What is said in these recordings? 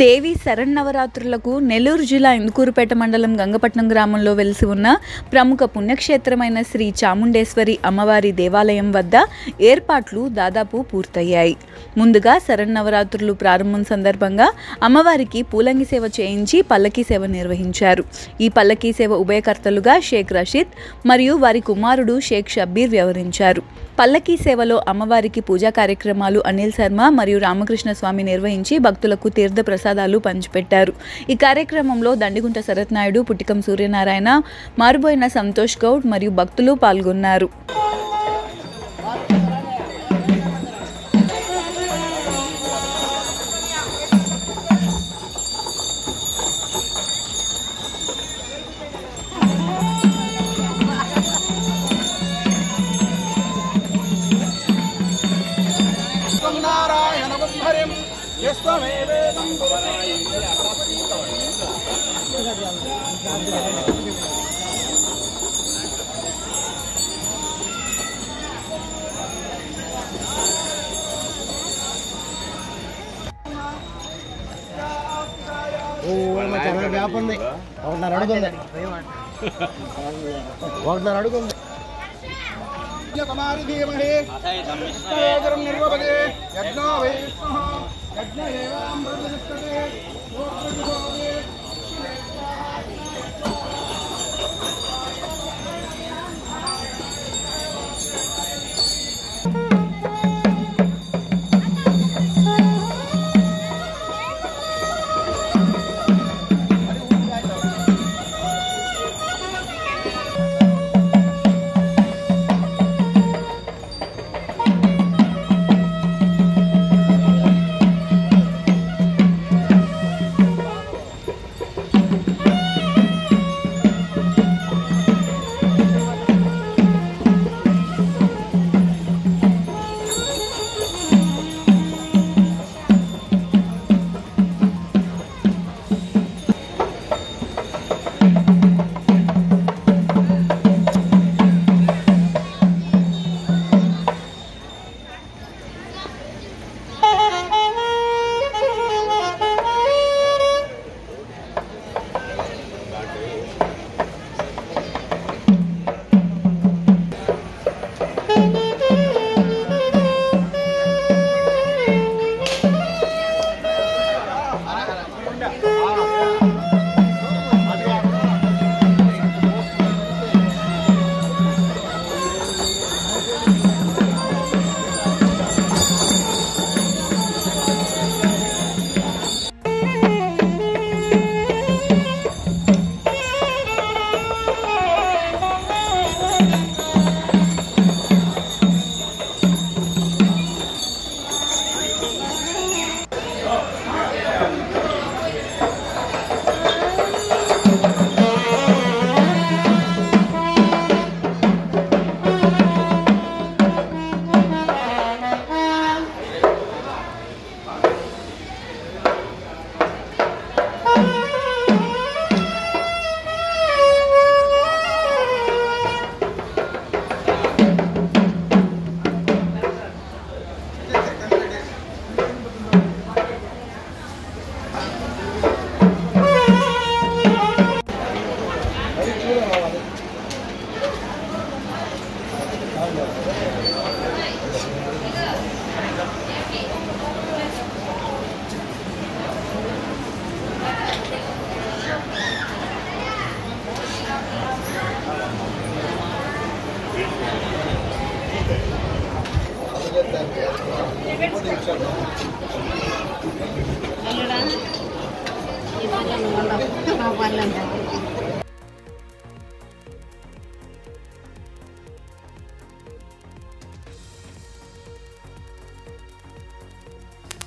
దేవి శరన్నవరాత్రులకు నెల్లూరు జిల్లా ఇందుకూరుపేట మండలం గంగపట్నం గ్రామంలో వెలిసి ఉన్న ప్రముఖ పుణ్యక్షేత్రమైన శ్రీ చాముండేశ్వరి అమ్మవారి దేవాలయం వద్ద ఏర్పాట్లు దాదాపు పూర్తయ్యాయి. ముందుగా శరన్నవరాత్రులు ప్రారంభం సందర్భంగా అమ్మవారికి పూలంగి సేవ చేయించి పల్లకీ సేవ నిర్వహించారు. ఈ పల్లకీ సేవ ఉభయకర్తలుగా షేక్ రషీద్ మరియు వారి కుమారుడు షేక్ షబ్బీర్ వ్యవహరించారు. పల్లకీ సేవలో అమ్మవారికి పూజా కార్యక్రమాలు అనిల్ శర్మ మరియు రామకృష్ణ స్వామి నిర్వహించి భక్తులకు తీర్థ ప్రసాదాలు పంచిపెట్టారు. ఈ కార్యక్రమంలో దండిగుంట శరత్ నాయుడు, పుట్టికం సూర్యనారాయణ, మారుబోయిన సంతోష్ గౌడ్ మరియు భక్తులు పాల్గొన్నారు.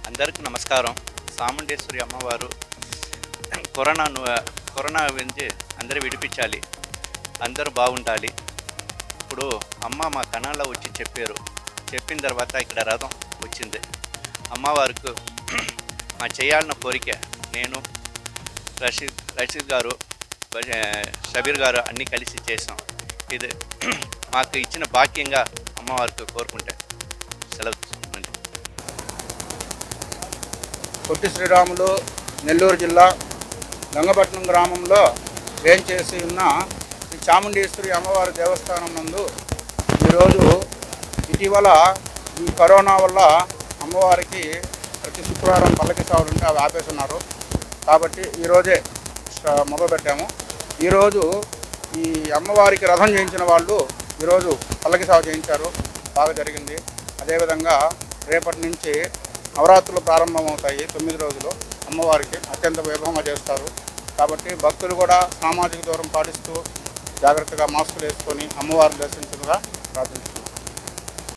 అందరికీ నమస్కారం. చాముండేశ్వరి అమ్మవారు కరోనా నుంచి అందరూ విడిపించాలి, అందరూ బాగుండాలి. ఇప్పుడు అమ్మ మా కణాల్లో వచ్చి చెప్పిన తర్వాత ఇక్కడ రథం వచ్చింది. అమ్మవారికి మా చేయాలన్న కోరిక నేను రషీద్ గారు, షబీర్ గారు అన్నీ కలిసి చేసాం. ఇది మాకు ఇచ్చిన భాగ్యంగా అమ్మవారికి కోరుకుంటే సెలవు. పొట్టి శ్రీరాములు నెల్లూరు జిల్లా గంగపట్నం గ్రామంలో వేంచేసి ఉన్న శ్రీ చాముండేశ్వరి అమ్మవారి దేవస్థానం నందు ఈరోజు ఇటీవల ఈ కరోనా వల్ల అమ్మవారికి ప్రతి శుక్రవారం పల్లకి సేవలు ఉంటే అవి ఆపేస్తున్నారు. కాబట్టి ఈరోజే మొదలుపెట్టాము. ఈరోజు ఈ అమ్మవారికి రథం చేయించిన వాళ్ళు ఈరోజు పల్లకి సేవ చేయించారు, బాగా జరిగింది. అదేవిధంగా రేపటి నుంచి నవరాత్రులు ప్రారంభమవుతాయి. 9 రోజులు అమ్మవారికి అత్యంత వైభవంగా చేస్తారు. కాబట్టి భక్తులు కూడా సామాజిక దూరం పాటిస్తూ జాగ్రత్తగా మాస్కులు వేసుకొని అమ్మవారిని దర్శించగా ప్రార్థించుకుంటారు.